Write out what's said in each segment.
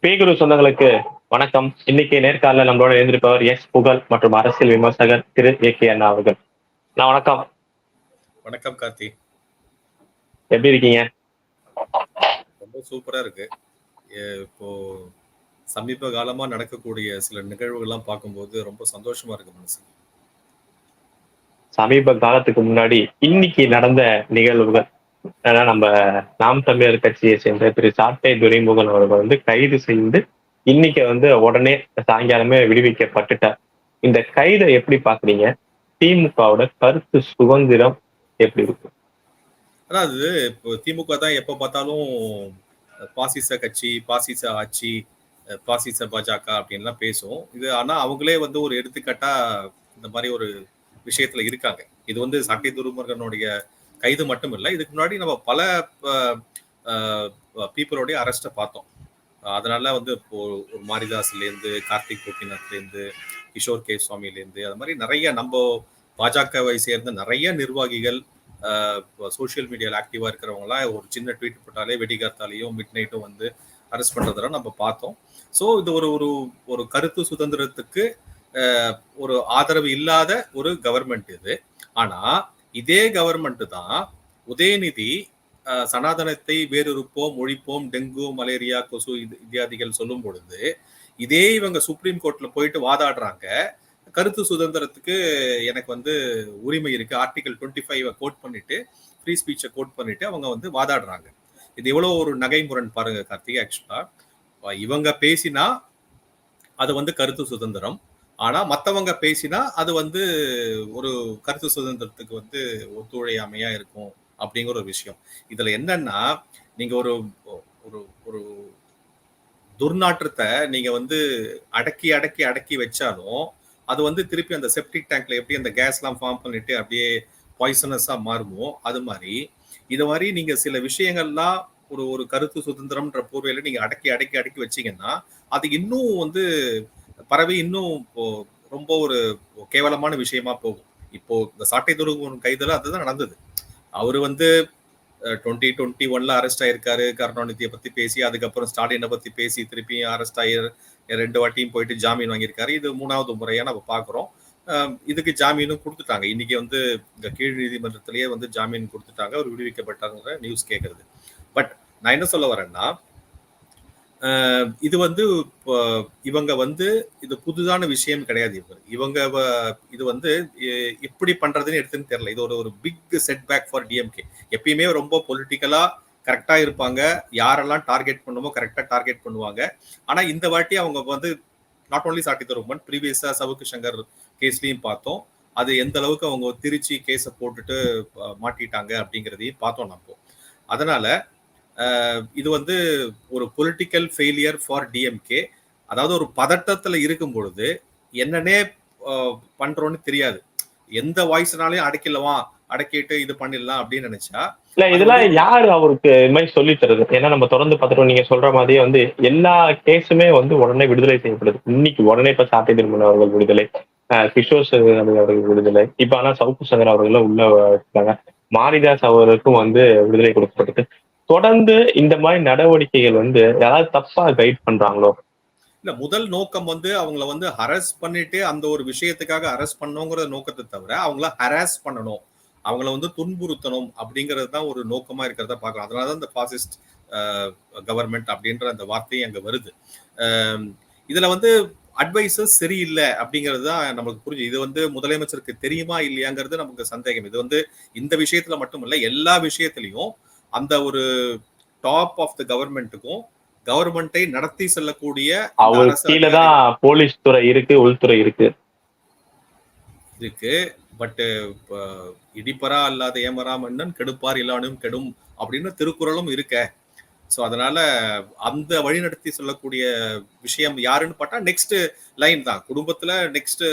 பேகுரு சொந்தங்களுக்கு வணக்கம். இன்னைக்கு நேர்காணல நம்மளோட இருந்திருப்பவர் புகழ் மற்றும் அரசியல் விமர்சகர் திரு கே அண்ணா அவர்கள். நான் வணக்கம். வணக்கம் கார்த்தி. எப்படி இருக்கீங்க? ரொம்ப சூப்பரா இருக்கு. இப்போ சமீப காலமா நடக்கக்கூடிய சில நிகழ்வுகள்லாம் பார்க்கும்போது ரொம்ப சந்தோஷமா இருக்கு மனசு. சமீப காலத்துக்கு முன்னாடி இன்னைக்கு நடந்த நிகழ்வுகள், ஏன்னா நம்ம நாம் தமிழர் கட்சியை சேர்ந்த திரு சாட்டை துரைமுகன் அவர்கள் கைது செய்து இன்னைக்கு உடனே சாயங்காலமே விடுவிக்கப்பட்டுட்டார். இந்த கைதை எப்படி பாக்குறீங்க? திமுகவோட கருத்து சுதந்திரம் எப்படி இருக்கு? அதாவது இப்போ திமுக தான் எப்ப பார்த்தாலும் பாசிச கட்சி, பாசிச ஆட்சி, பாசிச பாஜக அப்படின்லாம் பேசும். இது ஆனா அவங்களே ஒரு எடுத்துக்காட்டா இந்த மாதிரி ஒரு விஷயத்துல இருக்காங்க. இது சாட்டை துரைமுருகனுடைய கைது மட்டும் இல்லை, இதுக்கு முன்னாடி நம்ம பல பீப்புளோடைய அரெஸ்ட்டை பார்த்தோம். அதனால இப்போ ஒரு மாரிதாஸ்லேருந்து, கார்த்திக் கோபிநாத்லேருந்து, கிஷோர் கே சுவாமிலேருந்து, அது மாதிரி நிறைய நம்ம பாஜகவை சேர்ந்த நிறைய நிர்வாகிகள், சோசியல் மீடியாவில் ஆக்டிவா இருக்கிறவங்களாம் ஒரு சின்ன ட்வீட் போட்டாலே வெடிகார்த்தாலையும் மிட் நைட்டும் அரெஸ்ட் பண்றதெல்லாம் நம்ம பார்த்தோம். ஸோ இது ஒரு ஒரு ஒரு கருத்து சுதந்திரத்துக்கு ஒரு ஆதரவு இல்லாத ஒரு கவர்மெண்ட் இது. ஆனா இதே கவர்மெண்ட் தான் உதயநிதி சனாதனத்தை வேறொருப்போம், ஒழிப்போம், டெங்கு, மலேரியா, கொசு இத்தியாதிகள் சொல்லும் பொழுது இதே இவங்க சுப்ரீம் கோர்ட்ல போயிட்டு வாதாடுறாங்க. கருத்து சுதந்திரத்துக்கு எனக்கு உரிமை இருக்கு, ஆர்டிகல் 25 கோட் பண்ணிட்டு, ஃப்ரீ ஸ்பீச்சை கோட் பண்ணிட்டு அவங்க வாதாடுறாங்க. இது எவ்வளவு ஒரு நகைமுரண் பாருங்க கார்த்திக். ஆக்சுவலா இவங்க பேசினா அது கருத்து சுதந்திரம், ஆனா மத்தவங்க பேசினா அது ஒரு கருத்து சுதந்திரத்துக்கு ஒத்துழையாமையா இருக்கும் அப்படிங்கிற ஒரு விஷயம். இதுல என்னன்னா, நீங்க ஒரு ஒரு ஒரு துர்நாற்றத்தை நீங்க அடக்கி அடக்கி அடக்கி வச்சாலும் அது திருப்பி அந்த செப்டிக் டேங்க்ல எப்படி அந்த கேஸ் எல்லாம் ஃபார்ம் பண்ணிட்டு அப்படியே பாய்சனஸா மாறுமோ, அது மாதிரி இது மாதிரி நீங்க சில விஷயங்கள்லாம் ஒரு ஒரு கருத்து சுதந்திரம்ன்ற போர்வையில நீங்க அடக்கி அடக்கி அடக்கி வச்சீங்கன்னா அது இன்னும் பரவி இன்னும் ரொம்ப ஒரு கேவலமான விஷயமா போகும். இப்போ இந்த சாட்டை துரைமுருகன் கைதுல அதுதான் நடந்தது. அவரு 2021 அரெஸ்ட் ஆயிருக்காரு, கருணாநிதியை பத்தி பேசி, அதுக்கப்புறம் ஸ்டாலினை பத்தி பேசி திருப்பியும் அரெஸ்ட் ஆகி 2 வாட்டியும் போயிட்டு ஜாமீன் வாங்கியிருக்காரு. இது 3வது முறையா நம்ம பாக்குறோம். இதுக்கு ஜாமீனும் கொடுத்துட்டாங்க. இன்னைக்கு இந்த கீழ் நீதிமன்றத்திலேயே ஜாமீன் கொடுத்துட்டாங்க, அவர் விடுவிக்கப்பட்டாங்கிற நியூஸ் கேட்கறது. பட் நான் என்ன சொல்ல வரேன்னா, இது இவங்க இது புதுதான விஷயம் கிடையாது. இவங்க இது எப்படி பண்றதுன்னு எடுத்துன்னு தெரியல. இது ஒரு big set back for DMK. எப்பயுமே ரொம்ப பொலிட்டிக்கலா கரெக்டா இருப்பாங்க, யாரெல்லாம் டார்கெட் பண்ணுமோ கரெக்டா டார்கெட் பண்ணுவாங்க. ஆனா இந்த வாட்டி அவங்க நாட் ஓன்லி சாட்டை துரைமுருகன், ப்ரீவியஸா சவுக்கு சங்கர் கேஸ்லயும் பார்த்தோம். அது எந்த அளவுக்கு அவங்க திருச்சி கேஸை போட்டுட்டு மாட்டிட்டாங்க அப்படிங்கிறதையும் பார்த்தோம் நம்ம. அதனால இது ஒரு பொலிட்டிக்கல் ஃபெயிலியர் ஃபார் டிஎம்கே. அதாவது ஒரு பதட்டத்துல இருக்கும் பொழுது என்னன்னே பண்றோன்னு தெரியாது, எந்த வாய்ஸ்னாலையும் அடக்கிட்டு இது பண்ணிடலாம் அப்படின்னு நினைச்சா இல்ல, இதெல்லாம் யாரு அவருக்கு இது மாதிரி சொல்லி தருது? ஏன்னா நம்ம தொடர்ந்து பார்த்துட்டோம், நீங்க சொல்ற மாதிரியே எல்லா கேஸுமே உடனே விடுதலை செய்யப்படுது. இன்னைக்கு உடனே இப்ப சாட்டை துரைமுருகன் அவர்கள் விடுதலை, கிஷோர் அவர்கள் விடுதலை, இப்ப ஆனா சவுக்கு சங்கர் அவர்கள் உள்ள இருக்காங்க, மாரிதாஸ் அவருக்கும் விடுதலை கொடுக்கப்பட்டது. தொடர்ந்து இந்த மாதிரி நடவடிக்கைகள் யாராவது தப்பா கைட் பண்றாங்களோ? இல்ல, முதல் நோக்கம் அவங்கள ஹராஸ் பண்ணிட்டு அந்த ஒரு விஷயத்துக்காக அரெஸ்ட் பண்ணுங்கிற நோக்கத்தை தவிர அவங்கள ஹராஸ் பண்ணணும், அவங்கள துன்புறுத்தணும் அப்படிங்கிறது தான் ஒரு நோக்கமா இருக்கிறத பார்க்கலாம். அதனாலதான் இந்த பாசிஸ்ட் கவர்மெண்ட் அப்படின்ற அந்த வார்த்தையும் அங்க வருது. இதுல அட்வைசஸ் சரியில்லை அப்படிங்கிறது தான் நமக்கு புரிஞ்சு. இது முதலமைச்சருக்கு தெரியுமா இல்லையாங்கிறது நமக்கு சந்தேகம். இது இந்த விஷயத்துல மட்டும் இல்ல, எல்லா விஷயத்திலையும் அந்த ஒரு டாப் ஆஃப் த கவர்மெண்ட்டுக்கும் கவர்மெண்டை நடத்தி செல்லக்கூடிய கீழதான் போலீஸ் துறை இருக்கு, உள்துறை இருக்கு. பட் இடிப்பரா அல்லாத ஏமரா மன்னன் கெடுப்பார் இல்லானும் கெடும் அப்படின்னு திருக்குறளும் இருக்க. ஸோ அதனால அந்த வழிநடத்தி சொல்லக்கூடிய விஷயம் யாருன்னு பார்த்தா நெக்ஸ்ட் லைன் தான். குடும்பத்துல நெக்ஸ்ட்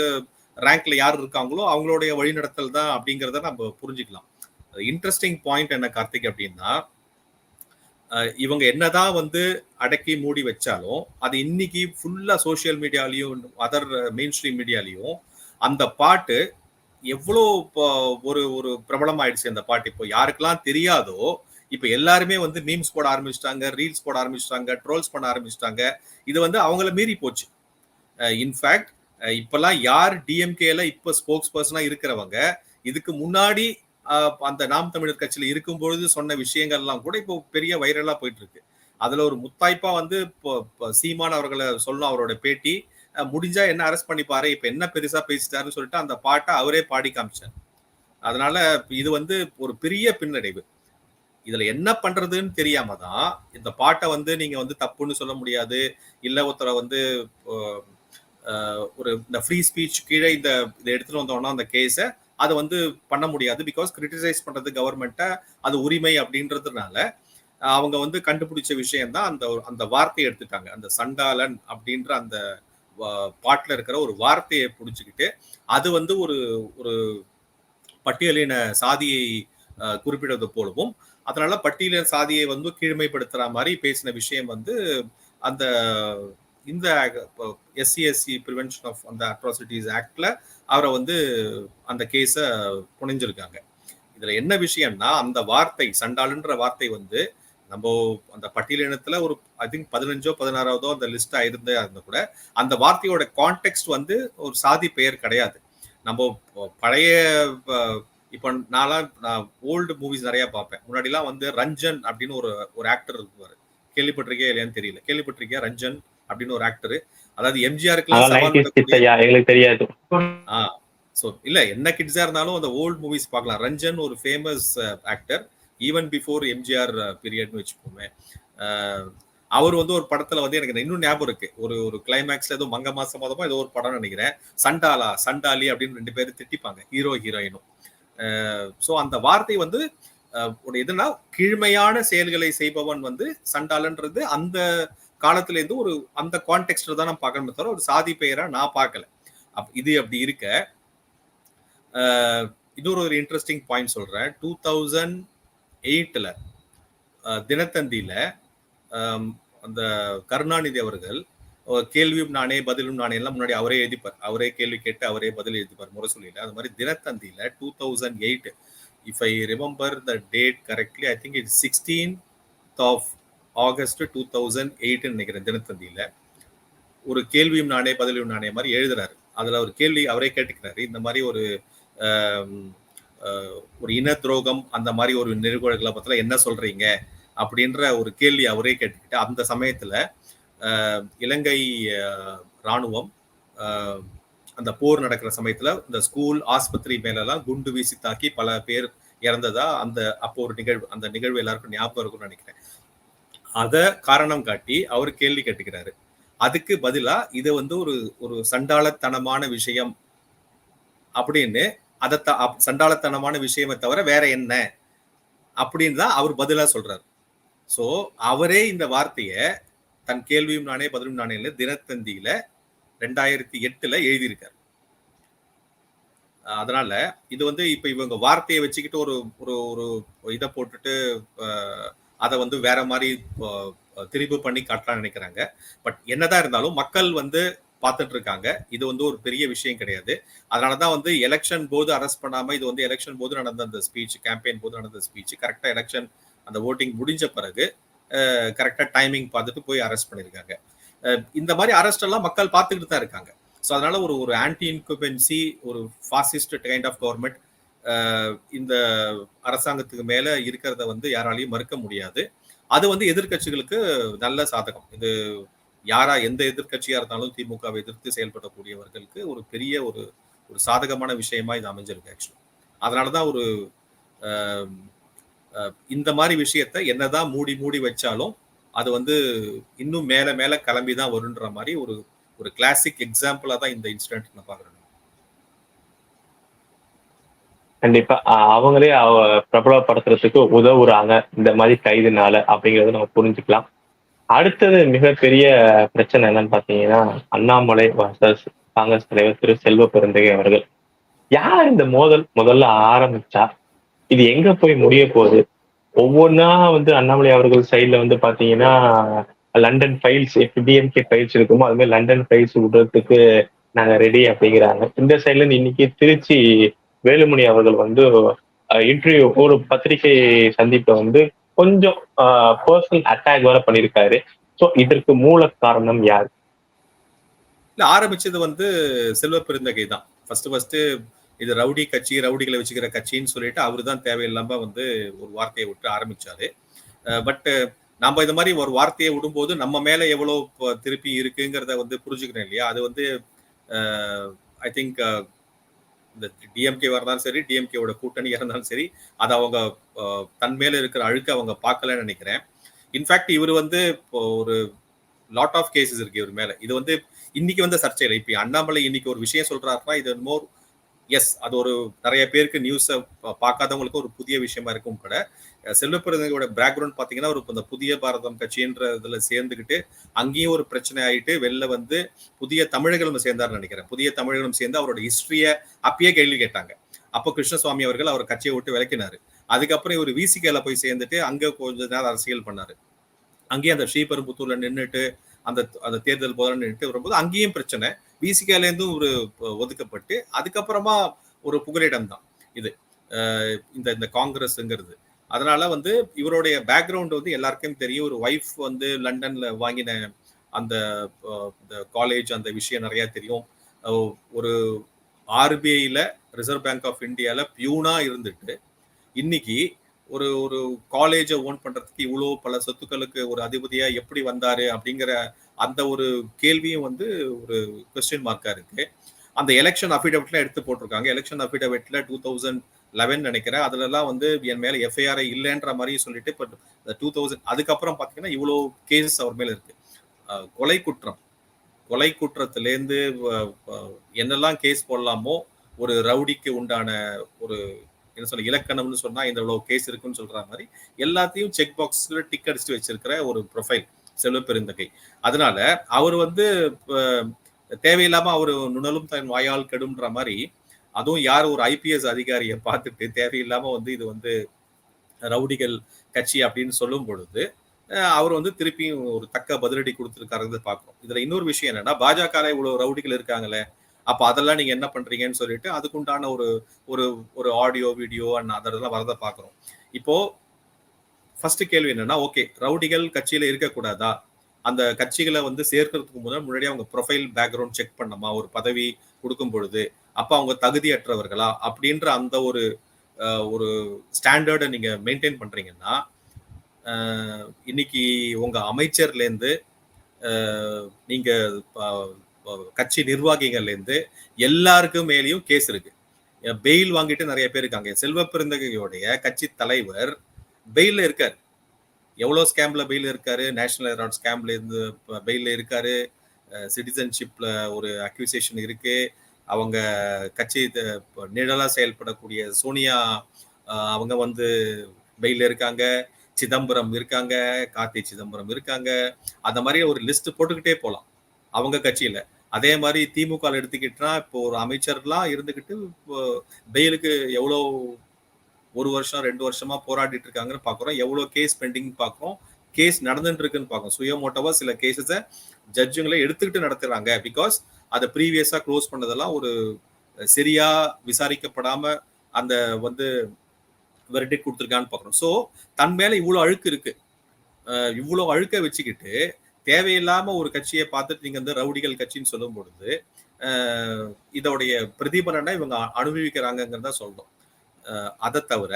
ரேங்க்ல யார் இருக்காங்களோ அவங்களுடைய வழிநடத்தல் தான் அப்படிங்கிறத நம்ம புரிஞ்சுக்கலாம். இன்ட்ரெஸ்டிங் பாயிண்ட் என்ன கார்த்திக் அப்படின்னா, இவங்க என்னதான் அடக்கி மூடி வச்சாலும் அது இன்னைக்கு ஃபுல்லா சோசியல் மீடியாலையும் அதர் மெயின் ஸ்ட்ரீம் மீடியாலையும் அந்த பாட்டு எவ்வளோ ஒரு ஒரு பிரபலம் ஆயிடுச்சு. அந்த பாட்டு இப்போ யாருக்கெல்லாம் தெரியாதோ, இப்ப எல்லாருமே வந்து மீம்ஸ் போட ஆரம்பிச்சிட்டாங்க, ரீல்ஸ் போட ஆரம்பிச்சிட்டாங்க, ட்ரோல்ஸ் பண்ண ஆரம்பிச்சிட்டாங்க. இது வந்து அவங்கள மீறி போச்சு. இன்ஃபேக்ட் இப்பெல்லாம் யார் டிஎம்கேல இப்ப ஸ்போக்ஸ் பர்சனா இருக்கிறவங்க இதுக்கு முன்னாடி அந்த நாம் தமிழர் கட்சியில இருக்கும்பொழுது சொன்ன விஷயங்கள்லாம் கூட இப்போ பெரிய வைரலா போயிட்டு இருக்கு. அதுல ஒரு முத்தாய்ப்பா வந்து சீமான் அவர்களை சொல்லணும், அவரோட பேட்டி முடிஞ்சா என்ன அரெஸ்ட் பண்ணிப்பாரு, இப்ப என்ன பெருசா பேசிட்டாருன்னு சொல்லிட்டு அந்த பாட்டை அவரே பாடி காமிச்சார். அதனால இது வந்து ஒரு பெரிய பின்னடைவு. இதுல என்ன பண்றதுன்னு தெரியாம தான் இந்த பாட்டை வந்து நீங்க வந்து தப்புன்னு சொல்ல முடியாது. இல்ல ஒருத்தரை வந்து ஒரு இந்த ஃப்ரீ ஸ்பீச் கீழே இதை எடுத்துட்டு வந்தோம்னா அந்த கேஸை அதை வந்து பண்ண முடியாது. பிகாஸ் கிரிட்டிசைஸ் பண்றது கவர்மெண்ட்டை அது உரிமை அப்படின்றதுனால அவங்க வந்து கண்டுபிடிச்ச விஷயம் தான் அந்த அந்த வார்த்தையை எடுத்துட்டாங்க. அந்த சண்டாளன் அப்படின்ற அந்த பாட்டுல இருக்கிற ஒரு வார்த்தையை பிடிச்சிக்கிட்டு அது வந்து ஒரு ஒரு பட்டியலின சாதியை குறிப்பிடுவது போலவும், அதனால பட்டியலின சாதியை வந்து கீழ்மைப்படுத்துற மாதிரி பேசின விஷயம் வந்து அந்த இந்த எஸ்சி ப்ரிவென்ஷன் ஆஃப் அந்த அட்ராசிட்டிஸ் ஆக்ட்ல அவரை வந்து அந்த கேஸை புனைஞ்சிருக்காங்க. இதுல என்ன விஷயம்னா அந்த வார்த்தை சண்டாளுன்ற வார்த்தை வந்து நம்ம அந்த பட்டியலினத்துல ஒரு ஐ திங்க் 15ஓ 16ஓ அந்த லிஸ்டா இருந்தா கூட அந்த வார்த்தையோட கான்டெக்ட் வந்து ஒரு சாதி பெயர் கிடையாது. நம்ம பழைய இப்போ நான் ஓல்டு மூவிஸ் நிறைய பார்ப்பேன். முன்னாடிலாம் வந்து ரஞ்சன் அப்படின்னு ஒரு ஆக்டர் இருக்குவாரு. கேள்விப்பட்டிருக்கே இல்லையான்னு தெரியல. கேள்விப்பட்டிருக்கியா ரஞ்சன் அப்படின்னு ஒரு ஆக்டர்? அதாவது எம்ஜிஆருக்குலாம் சவால் எங்களுக்கு தெரியாது. சோ இல்ல என்ன கிட்ஸா இருந்தாலும் அந்த ஓல்டு மூவிஸ் பார்க்கலாம். ரஞ்சன் ஒரு famous actor even before MGR பீரியட்னு வச்சுக்கோமே. அவர் வந்து ஒரு படத்துல வந்து எனக்கு இன்னும் ஞாபகம் இருக்கு. ஒரு கிளைமேக்ஸ்ல ஏதோ மங்க மாசமாதமா ஏதோ ஒரு படம் நினைக்கிறேன். சண்டாலி அப்படின்னு 2 பேரும் திட்டிப்பாங்க, ஹீரோ ஹீரோயினும். சோ அந்த வார்த்தை வந்து எதுனா கீழ்மையான செயல்களை செய்பவன் வந்து சண்டாளன்றது அந்த காலத்துல இருந்து ஒரு அந்த கான்டெக்ட்ல தான் நான் பார்க்கணுமே தவிர ஒரு சாதி பெயரா நான் பார்க்கல. இது அப்படி இருக்க இன்னொரு ஒரு இன்ட்ரெஸ்டிங் பாயிண்ட் சொல்றேன். 2008ல தினத்தந்தியில அந்த கருணாநிதி அவர்கள் கேள்வியும் நானே பதிலும் நானே எல்லாம் முன்னாடி அவரே எழுதிப்பார். அவரே கேள்வி கேட்டு அவரே பதில் எழுதிப்பார் முரசொலியில. அது மாதிரி தினத்தந்தியில 2008 if I remember the date correctly, I think it's 16th of August 2008 நினைக்கிறேன். தினத்தந்தியில ஒரு கேள்வியும் நானே பதிலும் நானே மாதிரி எழுதுறாரு. அதுல ஒரு கேள்வி அவரே கேட்டுக்கிறாரு. இந்த மாதிரி ஒரு இன துரோகம் அந்த மாதிரி ஒரு நிறுவனங்களை பத்தில என்ன சொல்றீங்க அப்படின்ற ஒரு கேள்வி அவரே கேட்டுக்கிட்டு அந்த சமயத்துல இலங்கை ராணுவம் அந்த போர் நடக்கிற சமயத்துல இந்த ஸ்கூல் ஆஸ்பத்திரி மேலெல்லாம் குண்டு வீசி தாக்கி பல பேர் இறந்ததா அப்போ ஒரு நிகழ்வு, அந்த நிகழ்வு எல்லாருக்கும் ஞாபகம் இருக்கும்னு நினைக்கிறேன். அத காரணம் காட்டி அவர் கேள்வி கேட்டுக்கிறாரு. அதுக்கு பதிலா இது வந்து ஒரு சண்டாளத்தனமான விஷயம் அப்படின்னு அதை சண்டாளத்தனமான விஷயமே தவிர வேற என்ன அப்படின்னு தான் அவர் பதிலா சொல்றாரு. சோ அவரே இந்த வார்த்தைய தன் கேள்வியும் நானே பதிலும் நானே தினத்தந்தியில 2008ல எழுதியிருக்காரு. அதனால இது வந்து இப்ப இவங்க வார்த்தையை வச்சுக்கிட்டு ஒரு ஒரு இதை போட்டுட்டு அதை வந்து வேற மாதிரி திரிபு பண்ணி காட்டலாம் நினைக்கிறாங்க. பட் என்னதான் இருந்தாலும் மக்கள் வந்து பார்த்துட்டு இருக்காங்க. இது வந்து ஒரு பெரிய விஷயம் கிடையாது. அதனாலதான் வந்து எலெக்ஷன் போது அரெஸ்ட் பண்ணாம இது வந்து எலெக்ஷன் போது நடந்த அந்த ஸ்பீச், கேம்பெயின் போது நடந்த ஸ்பீச் கரெக்டா எலெக்ஷன் அந்த ஓட்டிங் முடிஞ்ச பிறகு கரெக்டா டைமிங் பார்த்துட்டு போய் அரெஸ்ட் பண்ணிருக்காங்க. இந்த மாதிரி அரெஸ்ட் எல்லாம் மக்கள் பார்த்துக்கிட்டு தான் இருக்காங்க. ஸோ அதனால ஒரு ஆன்டி இன்குபென்சி, ஒரு ஃபாசிஸ்ட் கைண்ட் ஆஃப் கவர்மெண்ட் இந்த அரசாங்கத்துக்கு மேல இருக்கிறத வந்து யாராலையும் மறுக்க முடியாது. அது வந்து எதிர்கட்சிகளுக்கு நல்ல சாதகம். இது எந்த எதிர்கட்சியா இருந்தாலும் திமுகவை எதிர்த்து செயல்படக்கூடியவர்களுக்கு ஒரு பெரிய ஒரு சாதகமான விஷயமா இது அமைஞ்சிருக்கு ஆக்சுவலி. அதனாலதான் இந்த மாதிரி விஷயத்த என்னதான் மூடி வச்சாலும் அது வந்து இன்னும் மேல மேல கிளம்பிதான் வருன்ற மாதிரி ஒரு கிளாசிக் எக்ஸாம்பிளா தான் இந்த இன்சிடென்ட் நான் பாக்குறேன். கண்டிப்பா அவங்களே பிரபலப்படுத்துறதுக்கு உதவுறாங்க இந்த மாதிரி கைதுனால அப்படிங்கறத நம்ம புரிஞ்சுக்கலாம். அடுத்தது மிகப்பெரிய பிரச்சனை என்னன்னு பாத்தீங்கன்னா அண்ணாமலை வர்சஸ் காங்கிரஸ் தலைவர் திரு செல்வ பெருந்தகை அவர்கள். யார் இந்த முதல்ல ஆரம்பிச்சா இது எங்க போய் முடிய போகுது? ஒவ்வொன்னா வந்து அண்ணாமலை அவர்கள் சைட்ல வந்து பாத்தீங்கன்னா லண்டன் ஃபைல்ஸ் டிஎம்கே ஃபைல்ஸ் இருக்குமோ அது மாதிரி லண்டன் ஃபைல்ஸ் விடுறதுக்கு நாங்க ரெடி அப்படிங்கிறாங்க. இந்த சைட்ல இருந்து இன்னைக்கு திருச்சி வேலுமணி அவர்கள் வந்து இன்டர்வியூ ஒரு பத்திரிகை சந்திப்பை வந்து கொஞ்சம் பர்சனல் அட்டாக் வேற பண்ணியிருக்காரு. சோ இதற்கு மூல காரணம் யார்? இல்ல ஆரம்பிச்சது வந்து செல்வ பெருந்தகை தான். ஃபர்ஸ்ட் இது ரவுடி கட்சி, ரவுடிகளை வச்சுக்கிற கட்சின்னு சொல்லிட்டு அவரு தான் தேவையில்லாம வந்து ஒரு வார்த்தையை விட்டு ஆரம்பிச்சாரு. பட் நம்ம இந்த மாதிரி ஒரு வார்த்தையை விடும்போது நம்ம மேல எவ்வளவு திருப்பி இருக்குங்கிறத வந்து புரிஞ்சுக்கிறேன் இல்லையா? அது வந்து ஐ திங்க் இந்த டிஎம்கேவா இருந்தாலும் சரி, டிஎம்கேவோட கூட்டணியா இருந்தாலும் சரி, அதை அவங்க தன் மேல இருக்கிற அழுக்க அவங்க பார்க்கலன்னு நினைக்கிறேன். இன்ஃபேக்ட் இவர் வந்து இப்போ ஒரு லாட் ஆஃப் கேசஸ் இருக்கு இவர் மேல. இது வந்து இன்னைக்கு வந்து சர்ச்சை இல்லை. இப்ப அண்ணாமலை இன்னைக்கு ஒரு விஷயம் சொல்றாருன்னா இது மோர் எஸ் அது ஒரு நிறைய பேருக்கு நியூஸ் பார்க்காதவங்களுக்கு ஒரு புதிய விஷயமா இருக்கும் கூட. செல்வப்பிரதியோட பேக்ரவுண்ட் பாத்தீங்கன்னா ஒரு இந்த புதிய பாரதம் கட்சின்ற இதுல சேர்ந்துக்கிட்டு அங்கேயும் ஒரு பிரச்சனை ஆயிட்டு வெளில வந்து புதிய தமிழர்களும் சேர்ந்தாருன்னு நினைக்கிறேன். புதிய தமிழர்களும் சேர்ந்து அவரோட ஹிஸ்டரிய அப்பயே கேள்வி கேட்டாங்க. அப்போ கிருஷ்ணசுவாமி அவர்கள் அவர் கட்சியை விட்டு விளக்கினாரு. அதுக்கப்புறம் இவர் விசிகேல போய் சேர்ந்துட்டு அங்க கொஞ்ச நேரம் அரசியல் பண்ணாரு. அங்கேயும் அந்த ஸ்ரீபெரும்புத்தூர்ல நின்றுட்டு அந்த அந்த தேர்தல் போல நின்றுட்டு வரும்போது அங்கேயும் பிரச்சனை. விசிகால இருந்தும் ஒரு ஒதுக்கப்பட்டு அதுக்கப்புறமா ஒரு புகலிடம் தான் இது இந்த இந்த காங்கிரஸ்ங்கிறது. அதனால வந்து இவருடைய பேக்ரவுண்ட் வந்து எல்லாருக்கும் தெரியும். ஒரு ஒய்ஃப் வந்து லண்டன்ல வாங்கின அந்த காலேஜ் அந்த விஷயம் நிறைய தெரியும். ஒரு ஆர்பிஐல ரிசர்வ் பேங்க் ஆஃப் இந்தியால பியூனா இருந்துட்டு இன்னைக்கு ஒரு ஒரு காலேஜை ஓன் பண்றதுக்கு இவ்வளவு பல சொத்துக்களுக்கு ஒரு அதிபதியா எப்படி வந்தாரு அப்படிங்கிற அந்த ஒரு கேள்வியும் வந்து ஒரு கொஸ்டின் மார்க்கா இருக்கு. அந்த எலெக்ஷன் அஃபிடவிட்ல எடுத்து போட்டிருக்காங்க. எலெக்ஷன் அஃபிடவிட்ல 2011 நினைக்கிறேன். அதுல எல்லாம் வந்து என் மேல எஃப்ஐஆர் இல்லைன்ற மாதிரி சொல்லிட்டு இப்போ 2000 அதுக்கப்புறம் பாத்தீங்கன்னா இவ்வளவு கேஸ் அவர் மேல இருக்கு. கொலை குற்றத்திலேருந்து என்னெல்லாம் கேஸ் போடலாமோ ஒரு ரவுடிக்கு உண்டான ஒரு என்ன சொல்ல இலக்கணம்னு சொன்னா இந்த இவ்வளவு கேஸ் இருக்குன்னு சொல்ற மாதிரி எல்லாத்தையும் செக் பாக்ஸ்ல டிக் அடிச்சுட்டு வச்சிருக்கிற ஒரு ப்ரொஃபைல் செல்வ பெருந்தகை. அதனால அவர் வந்து தேவையில்லாம அவரு நுணலும் தன் வாயால் கெடும்ன்ற மாதிரி அதுவும் யார் ஒரு ஐபிஎஸ் அதிகாரியை பார்த்துட்டு தேவையில்லாம வந்து இது வந்து ரவுடிகள் கட்சி அப்படின்னு சொல்லும் பொழுது அவர் வந்து திருப்பியும் ஒரு தக்க பதிலடி கொடுத்துருக்காருன்னு பாக்குறோம். இதுல இன்னொரு விஷயம் என்னன்னா பாஜக இவ்வளவு ரவுடிகள் இருக்காங்களே அப்ப அதெல்லாம் நீங்க என்ன பண்றீங்கன்னு சொல்லிட்டு அதுக்குண்டான ஒரு ஒரு ஒரு ஆடியோ வீடியோ அதெல்லாம் வரத பாக்குறோம். இப்போ ஃபர்ஸ்ட் கேள்வி என்னன்னா ஓகே ரவுடிகள் கட்சியில இருக்கக்கூடாதா? அந்த கட்சிகளை வந்து சேர்க்கறதுக்கு முன்னாடி அவங்க ப்ரொஃபைல் பேக்ரவுண்ட் செக் பண்ணமா ஒரு பதவி கொடுக்கும் பொழுது அப்ப அவங்க தகுதியற்றவர்களா அப்படின்ற அந்த ஒரு ஒரு ஸ்டாண்டர்டை நீங்க மெயின்டைன் பண்றீங்கன்னா இன்னைக்கு உங்க அமைச்சர்ல இருந்து நீங்க கட்சி நிர்வாகிகள்ல இருந்து எல்லாருக்கும் மேலேயும் கேஸ் இருக்கு. பெயில் வாங்கிட்டு நிறைய பேர் இருக்காங்க. செல்வ பெருந்தகையோடைய கட்சி தலைவர் பெயில்ல இருக்காரு. எவ்வளவு ஸ்கேம்ல பெயில் இருக்காரு. நேஷனல் ஹெரால்ட் ஸ்கேம்ல இருந்து பெயில்ல இருக்காரு. சிட்டிசன்ஷிப்ல ஒரு அக்யூசேஷன் இருக்கு. அவங்க கட்சி நிழலா செயல்படக்கூடிய சோனியா அவங்க வந்து பெயில இருக்காங்க. சிதம்பரம் இருக்காங்க. கார்த்தி சிதம்பரம் இருக்காங்க. அந்த மாதிரி ஒரு லிஸ்ட் போட்டுக்கிட்டே போலாம் அவங்க கட்சியில. அதே மாதிரி திமுக எடுத்துக்கிட்டா இப்போ ஒரு அமைச்சர்லாம் இருந்துகிட்டு பெயிலுக்கு எவ்வளவு 1 வருஷம் 2 வருஷமா போராடிட்டு இருக்காங்கன்னு பாக்குறோம். எவ்வளவு கேஸ் பெண்டிங் பாக்குறோம். கேஸ் நடந்துட்டு இருக்குன்னு பாக்குறோம். சுயமோட்டவா சில கேசஸ ஜட்ஜுங்களை எடுத்துக்கிட்டு நடத்துறாங்க. பிகாஸ் அதை ப்ரீவியஸா க்ளோஸ் பண்ணதெல்லாம் ஒரு சரியா விசாரிக்கப்படாம அந்த வந்து வெர்டிக்ட் கொடுத்துருக்கான்னு பாக்குறோம். சோ தன் மேல இவ்வளவு அழுக்கு இருக்கு. இவ்வளவு அழுக்க வச்சுக்கிட்டு தேவையில்லாம ஒரு கட்சியை பார்த்துட்டு நீங்க வந்து ரவுடிகள் கட்சின்னு சொல்லும் பொழுது இதோடைய பிரதிபலனை இவங்க அனுபவிக்கிறாங்கிறத சொல்றோம். அதை தவிர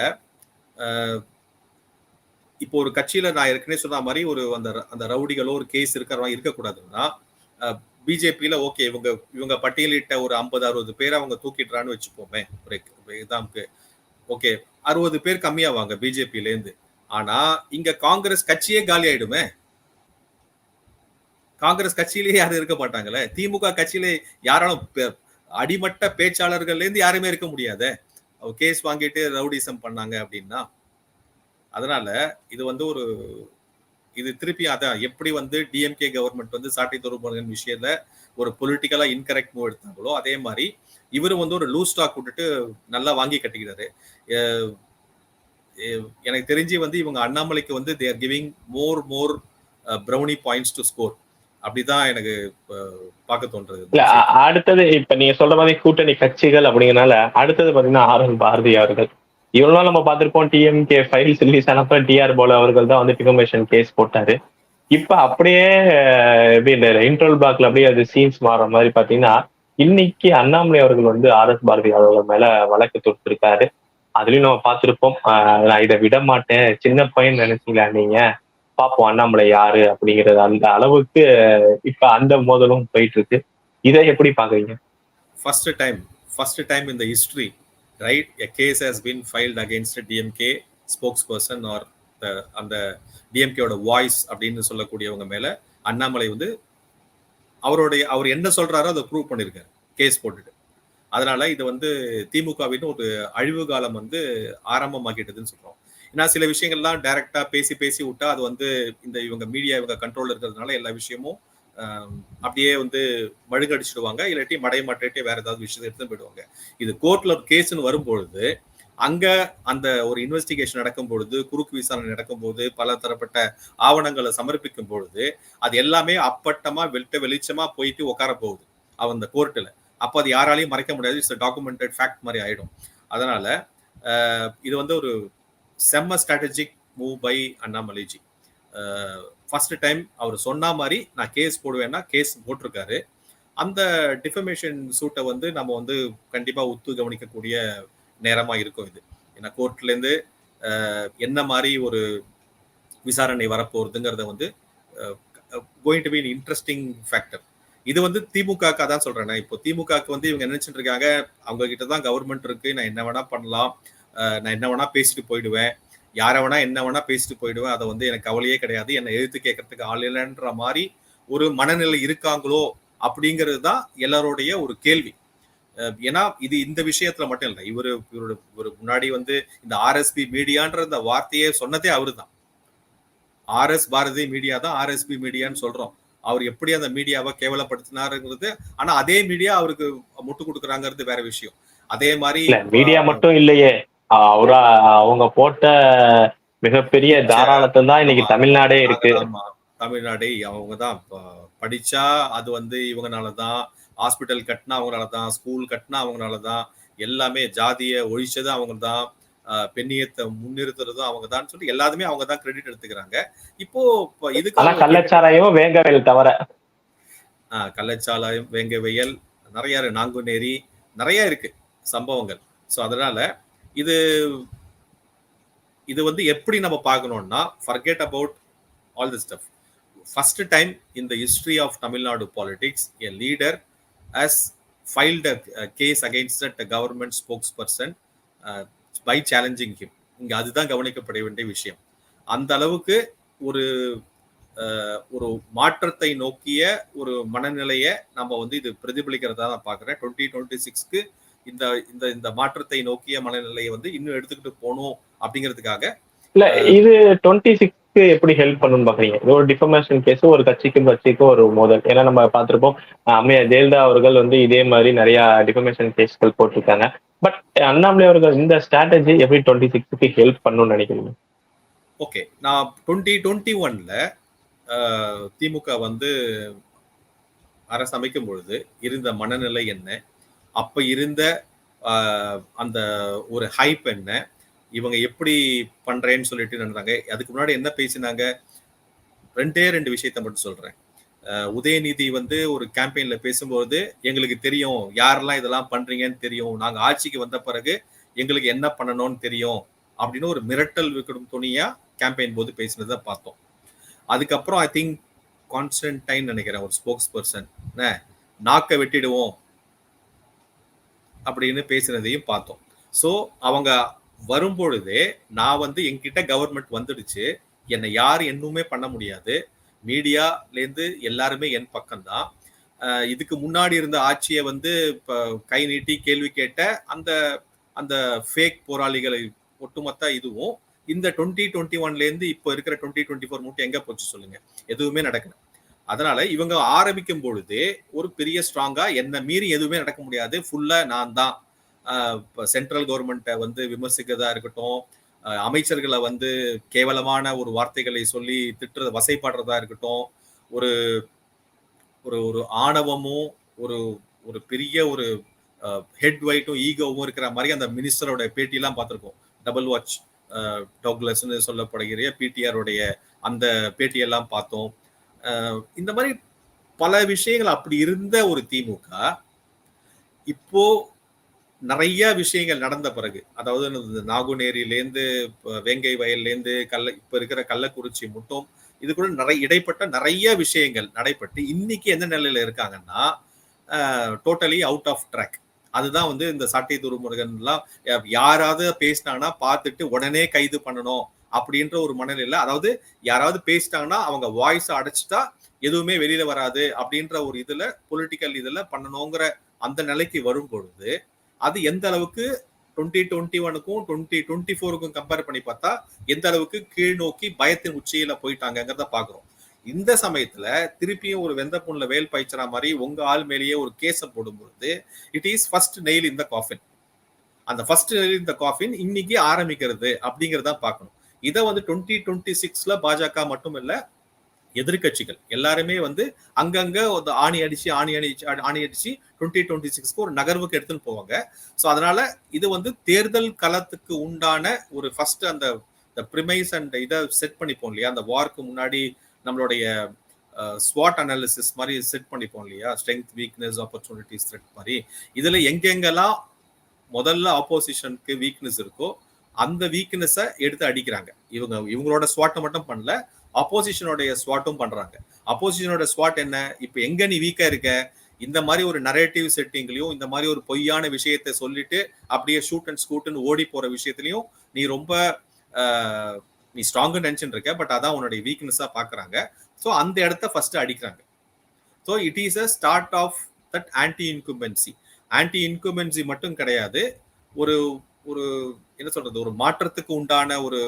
இப்போ ஒரு கட்சியில நான் ஏற்கனவே சொன்ன மாதிரி ஒரு அந்த ரவுடிகளோ ஒரு கேஸ் இருக்கக்கூடாதுன்னா பிஜேபியில ஓகே இவங்க பட்டியலிட்ட ஒரு 50-60 பேர் அவங்க தூக்கிடுறான்னு வச்சுப்போமே ஒரு எக்ஸாம்பிளுக்கு. ஓகே 60 பேர் கம்மியாவாங்க பிஜேபியில இருந்து. ஆனா இங்க காங்கிரஸ் கட்சியே காலி ஆயிடுமே. காங்கிரஸ் கட்சியிலேயே யாரும் இருக்க மாட்டாங்களே. திமுக கட்சியில யாராலும் அடிமட்ட பேச்சாளர்கள்ல இருந்து யாருமே இருக்க முடியாத கேஸ் வாங்கிட்டு ரவுடிசம் பண்ணாங்க அப்படின்னா. அதனால இது வந்து ஒரு இது திருப்பி அதான் எப்படி வந்து டிஎம்கே கவர்மெண்ட் வந்து சாட்டை துறைமுருகன் விஷயத்துல ஒரு பொலிட்டிக்கலா இன்கரெக்ட் மூவ் எடுத்தாங்களோ அதே மாதிரி இவரும் வந்து ஒரு லூஸ் ஸ்டாக் விட்டுட்டு நல்லா வாங்கி கட்டிக்கிறாரு. எனக்கு தெரிஞ்சு வந்து இவங்க அண்ணாமலைக்கு வந்து they are giving more brownie points to score. அப்படிதான் எனக்கு பார்க்க தோன்றது. அடுத்தது இப்ப நீங்க சொல்ற மாதிரி கூட்டணி கட்சிகள் அப்படிங்கறனால அடுத்தது பாத்தீங்கன்னா ஆர்.எஸ். பாரதி அவர்கள் இவ்வளவு நாள் நம்ம பார்த்திருப்போம் டிஎம்கே ஃபைல்ஸ் ரிலீஸ் ஆனப்ப டிஆர் பாலு அவர்கள் தான் வந்து டிஃபமேஷன் கேஸ் போட்டாரு. இப்ப அப்படியே எப்படி இந்த இன்டர்வல் பிளாக்ல அப்படியே அது சீன்ஸ் மாறுற மாதிரி பாத்தீங்கன்னா, இன்னைக்கு அண்ணாமலை அவர்கள் வந்து ஆர்.எஸ். பாரதி அவர்கள் மேல வழக்கு தொடுத்திருக்காரு. அதுலயும் நம்ம பார்த்திருப்போம். நான் இதை விட மாட்டேன். சின்ன பையன் நினைச்சீங்களா நீங்க? பாப்போம் அண்ணாமலை யாரு அப்படிங்கிறது அந்த அளவுக்கு இப்ப அந்த மோதலும் போயிட்டு இருக்கு. இதை எப்படி பாக்குறீங்க? First time in the history, right? A case has been filed against a DMK spokesperson or அந்த டிஎம்கேயோட வாய்ஸ் அப்படின்னு சொல்லக்கூடியவங்க மேல அண்ணாமலை வந்து அவர் என்ன சொல்றாரோ அதை ப்ரூவ் பண்ணிருக்காரு கேஸ் போட்டுட்டு. அதனால இது வந்து திமுகவின் ஒரு அழிவு காலம் வந்து ஆரம்பமாக்கிட்டதுன்னு சொல்றோம். ஏன்னா சில விஷயங்கள்லாம் டைரக்டா பேசி விட்டா அது வந்து இவங்க மீடியா இவங்க கண்ட்ரோல் இருக்கிறதுனால எல்லா விஷயமும் அப்படியே வந்து மழுங்கடிச்சிடுவாங்க, இல்லாட்டி மடைமாட்டே வேற ஏதாவது விஷயத்தை எடுத்து போயிடுவாங்க. இது கோர்ட்ல ஒரு கேஸ்ன்னு வரும்பொழுது அங்க அந்த ஒரு இன்வெஸ்டிகேஷன் நடக்கும் பொழுது, குறுக்கு விசாரணை நடக்கும் போது, பல தரப்பட்ட ஆவணங்களை சமர்ப்பிக்கும் பொழுது அது எல்லாமே அப்பட்டமா வெளிச்சமா போயிட்டு உட்கார போகுது அந்த கோர்ட்டுல. அப்போ அது யாராலையும் மறைக்க முடியாது. இட்ஸ் டாக்குமெண்டட் ஃபேக்ட் மாதிரி ஆயிடும். அதனால இது வந்து ஒரு செம்ம strategic move by Annamalai ji. First time அவர் சொன்ன மாதிரி நான் கேஸ் போடுவேன்னா கேஸ் போட்டிருக்காரு. அந்த டிஃபமேஷன் சூட்டை வந்து நம்ம வந்து கண்டிப்பா உத்து கவனிக்கக்கூடிய நேரமா இருக்கும் இது. ஏன்னா கோர்ட்ல இருந்து என்ன மாதிரி ஒரு விசாரணை வரப்போறதுங்கிறத வந்து going to be interesting factor. இது வந்து திமுகக்கு அதான் சொல்றேன். இப்போ திமுகக்கு வந்து இவங்க நினைச்சிட்டு இருக்காங்க, அவங்க கிட்ட தான் கவர்மெண்ட் இருக்கு, நான் என்ன வேணா பண்ணலாம், நான் என்ன வேணா பேசிட்டு போயிடுவேன், யாரை வேணா என்ன வேணா பேசிட்டு போயிடுவேன், அதை வந்து எனக்கு கவலையே கிடையாது, என்னை எழுத்து கேட்கறதுக்கு ஆள் இல்லைன்ற மாதிரி ஒரு மனநிலை இருக்காங்களோ அப்படிங்கிறது தான் எல்லாருடைய ஒரு கேள்வி. ஏன்னா இது இந்த விஷயத்துல மட்டும் இல்லை, இவரோட முன்னாடி வந்து இந்த ஆர்எஸ்பி மீடியான்ற இந்த வார்த்தையே சொன்னதே அவரு தான். ஆர்எஸ் பாரதி மீடியா தான் ஆர்எஸ்பி மீடியான்னு சொல்றோம். அவர் எப்படி அந்த மீடியாவை கேவலப்படுத்தினாருங்கிறது, ஆனா அதே மீடியா அவருக்கு முட்டு கொடுக்குறாங்கிறது வேற விஷயம். அதே மாதிரி மீடியா மட்டும் இல்லையே, அவங்க போட்ட மிகப்பெரிய தாராளத்தை தான் இன்னைக்கு தமிழ்நாடே இருக்கு. தமிழ்நாடே அவங்கதான் படிச்சா அது வந்து இவங்கனாலதான், ஹாஸ்பிட்டல் கட்டினா அவங்களாலதான், ஸ்கூல் கட்டினா அவங்களாலதான், எல்லாமே ஜாதியை ஒழிச்சது அவங்க தான், பெண்ணியத்தை முன்னிறுத்துறதும் அவங்க தான் சொல்லி எல்லாருமே அவங்க தான் கிரெடிட் எடுத்துக்கிறாங்க. இப்போ இதுக்கு கள்ளச்சாராயம் வேங்கவயல் தவிர கள்ளச்சாராயம் வேங்கவயல் நிறைய நாங்குநேரி நிறைய இருக்கு சம்பவங்கள். ஸோ அதனால இது வந்து எப்படி நம்ம பார்க்கணும்னா, forget about all this stuff. First time in the history of Tamil Nadu politics, a leader has filed a case against a government spokesperson by challenging him. இங்க அதுதான் கவனிக்கப்பட வேண்டிய விஷயம். அந்த அளவுக்கு ஒரு மாற்றத்தை நோக்கிய ஒரு மனநிலையை நம்ம வந்து இது பிரதிபலிக்கிறதா நான் பாக்குறேன். 2026க்கு இந்த மாற்றத்தை நோக்கிய மனநிலையை வந்து இன்னும் எடுத்துக்கிட்டு போகணும் அப்படிங்கிறதுக்காக. இல்ல இது 26க்கு எப்படி ஹெல்ப் பண்ணணும்னு பாக்குறீங்க? ஒரு டிஃபமேஷன் கேஸ் ஒரு கட்சிக்கும் ஒரு மோதல். ஏன்னா நம்ம பார்த்திருப்போம், அம்மையார் ஜெயலலிதா அவர்கள் வந்து இதே மாதிரி நிறைய டிஃபமேஷன் கேஸ்கள் போட்டிருக்காங்க. பட் அண்ணாமலை அவர்கள் இந்த ஸ்ட்ராட்டஜி எப்படி 26க்கு ஹெல்ப் பண்ணணும்னு நினைக்கிறீங்க? ஓகே, நான் 2021ல திமுக வந்து அரசு அமைக்கும் பொழுது இருந்த மனநிலை என்ன, அப்ப இருந்த அந்த ஒரு ஹைப் என்ன, இவங்க எப்படி பண்றேன்னு சொல்லிட்டு நடந்தாங்க. அதுக்கு முன்னாடி என்ன பேசினாங்க, ரெண்டு விஷயத்த மட்டும் சொல்றேன். உதயநிதி வந்து ஒரு கேம்பெயின்ல பேசும்போது எங்களுக்கு தெரியும் யாரெல்லாம் இதெல்லாம் பண்றீங்கன்னு தெரியும், நாங்க ஆட்சிக்கு வந்த பிறகு எங்களுக்கு என்ன பண்ணணும்னு தெரியும் அப்படின்னு ஒரு மிரட்டல் விற்கும் துணியா கேம்பெயின் போது பேசினதை பார்த்தோம். அதுக்கப்புறம் ஐ திங்க் கான்ஸ்டன்டைன் நினைக்கிறேன் ஒரு ஸ்போக்ஸ் பர்சன் நாக்க வெட்டிடுவோம் அப்படின்னு பேசினதையும் பார்த்தோம். ஸோ அவங்க வரும்பொழுதே நான் வந்து என்கிட்ட கவர்மெண்ட் வந்துடுச்சு, என்னை யாரும் இன்னுமே பண்ண முடியாது, மீடியாலேருந்து எல்லாருமே என் பக்கம்தான், இதுக்கு முன்னாடி இருந்த ஆட்சியை வந்து இப்போ கை நீட்டி கேள்வி கேட்ட அந்த அந்த ஃபேக் போராளிகளை ஒட்டுமொத்த இதுவும் இந்த 2021லேருந்து இப்போ இருக்கிற 2024 மட்டும் எங்க போச்சு சொல்லுங்க? எதுவுமே நடக்கல. அதனால இவங்க ஆரம்பிக்கும் பொழுதே ஒரு பெரிய ஸ்ட்ராங்கா என்ன மீறி எதுவுமே நடக்க முடியாது, ஃபுல்லா நான் தான் சென்ட்ரல் கவர்மெண்ட்டை வந்து விமர்சிக்கிறதா இருக்கட்டும், அமைச்சர்களை வந்து கேவலமான ஒரு வார்த்தைகளை சொல்லி திட்டுறத வசைப்பாடுறதா இருக்கட்டும், ஒரு ஒரு ஆணவமும் ஒரு பெரிய ஒரு ஹெட் வைட்டும் ஈகோவும் இருக்கிற மாதிரி அந்த மினிஸ்டரோட பேட்டியெல்லாம் பார்த்துருக்கோம். டபுள் வாட்ச் டோக்லஸ்ன்னு சொல்லப்படுகிற பிடிஆருடைய அந்த பேட்டியெல்லாம் பார்த்தோம். இந்த மாதிரி பல விஷயங்கள் அப்படி இருந்த ஒரு திமுக இப்போ நிறைய விஷயங்கள் நடந்த பிறகு, அதாவது நாகுநேரியிலேருந்து வேங்கை வயல்லேருந்து இப்ப இருக்கிற கள்ளக்குறிச்சி மட்டும் இது கூட நிறைய இடைப்பட்ட நிறைய விஷயங்கள் நடைபெற்று இன்னைக்கு எந்த நிலையில இருக்காங்கன்னா டோட்டலி அவுட் ஆஃப் ட்ராக். அதுதான் வந்து இந்த சாட்டை துரைமுருகன் எல்லாம் யாராவது பேசினாங்கன்னா பார்த்துட்டு உடனே கைது பண்ணணும் அப்படின்ற ஒரு மனநிலை. அதாவது யாராவது பேசிட்டாங்கன்னா அவங்க வாய்ஸ் அடைச்சிட்டா எதுவுமே வெளியில வராது அப்படின்ற ஒரு இதுல பொலிட்டிக்கல் இதுல பண்ணணுங்கிற அந்த நிலைக்கு வரும் பொழுது அது எந்த அளவுக்கு 2021க்கும் 2024க்கும் கம்பேர் பண்ணி பார்த்தா எந்த அளவுக்கு கீழ் நோக்கி பயத்தின் உச்சியில போயிட்டாங்கிறத பாக்குறோம். இந்த சமயத்துல திருப்பியும் ஒரு வெந்த புண்ணுல வேல் பாய்ச்சற மாதிரி உங்க ஆள் மேலேயே ஒரு கேஸ போடும்போது it is first nail in the caffeine. அந்த ஃபர்ஸ்ட் நெயில் இன் த காஃபின் இன்னைக்கு ஆரம்பிக்கிறது அப்படிங்கறத பார்க்கணும். இதை வந்து 2026ல பாஜக மட்டும் இல்ல எதிர்கட்சிகள் எல்லாருமே வந்து அங்கங்க ஆணி அடிச்சு 2026க்கு ஒரு நகர்வுக்கு எடுத்துன்னு போவாங்க. ஸோ அதனால இது வந்து தேர்தல் களத்துக்கு உண்டான ஒரு ஃபர்ஸ்ட் அந்த பிரிமைஸ் அண்ட் இதை செட் பண்ணிப்போம் இல்லையா, அந்த வார்க்கு முன்னாடி நம்மளுடைய ஸ்வாட் அனாலிசிஸ் மாதிரி செட் பண்ணிப்போம் இல்லையா, ஸ்ட்ரென்த் வீக்னஸ் ஆப்பர்ச்சுனிட்டிஸ் த்ரெட் மாதிரி. இதுல எங்கெங்கெல்லாம் முதல்ல ஆப்போசிஷனுக்கு வீக்னஸ் இருக்கோ அந்த வீக்னஸை எடுத்து அடிக்கிறாங்க. இவங்களோட ஸ்வாட்டை மட்டும் பண்ணல, ஆப்போசிஷனோடைய ஸ்வாட்டும் பண்றாங்க. ஆப்போசிஷனோட ஸ்வாட் என்ன, இப்ப எங்க நீ வீக்கா இருக்க, இந்த மாதிரி ஒரு நரேட்டிவ் செட்டிங்லயும் இந்த மாதிரி ஒரு பொய்யான விஷயத்தை சொல்லிட்டு அப்படியே ஷூட் அண்ட் ஸ்கூட்னு ஓடி போற விஷயத்திலையும் நீ ரொம்ப நீ ஸ்ட்ராங்கு நினைச்சுட்டு இருக்க, பட் அதான் உன்னுடைய வீக்னஸா பாக்குறாங்க. ஸோ அந்த இடத்த ஃபர்ஸ்ட் அடிக்கிறாங்க. So it is a start of that anti incumbency. Anti incumbency மட்டும் கிடையாது, ஒரு ஒரு என்ன சொல்றது, ஒரு மாற்றத்துக்கு உண்டான ஒரு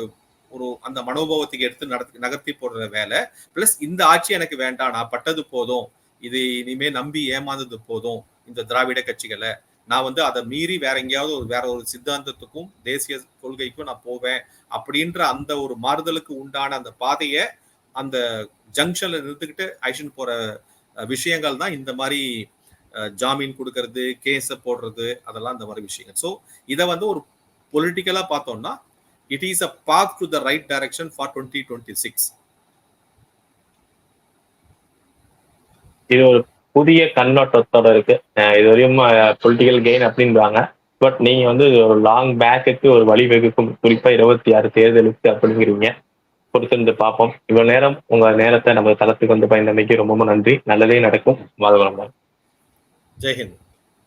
ஒரு அந்த மனோபாவத்துக்கு எடுத்து நகர்த்தி போடுற வேலை. பிளஸ் இந்த ஆட்சி எனக்கு வேண்டாம், நான் பட்டது போதும், இது இனிமே நம்பி ஏமாந்தது போதும் இந்த திராவிட கட்சிகளை, நான் வந்து அதை மீறி வேற எங்கேயாவது வேற ஒரு சித்தாந்தத்துக்கும் தேசிய கொள்கைக்கும் நான் போவேன் அப்படின்ற அந்த ஒரு மாறுதலுக்கு உண்டான அந்த பாதையை அந்த ஜங்ஷன்ல நிறுத்துக்கிட்டு ஆக்ஷன் போற விஷயங்கள் தான் இந்த மாதிரி ஜாமீன் கொடுக்கறது, கேஸ போடுறது, அதெல்லாம் இந்த மாதிரி விஷயங்கள். ஸோ இதை வந்து ஒரு பொலிட்டிக்கலா பார்த்தோம்னா it is a path to the right direction for 2026. இது ஒரு புதிய கண்ணோட்டத்தோட இருக்கு. இதுவரையும் பொலிட்டிக்கல் கெயின் அப்படின்றாங்க, பட் நீங்க வந்து ஒரு லாங் பேக்குக்கு ஒரு வழிவகுக்கும், குறிப்பா 26 தேர்தலுக்கு அப்படிங்கிறீங்க. பொறுத்திருந்து பார்ப்போம். இவ்வளவு நேரம் உங்க நேரத்தை நம்ம தளத்துக்கு வந்து பயந்தமைக்கு ரொம்ப நன்றி. நல்லதே நடக்கும். வாழ்வளம். ஜெய்ஹிந்த்.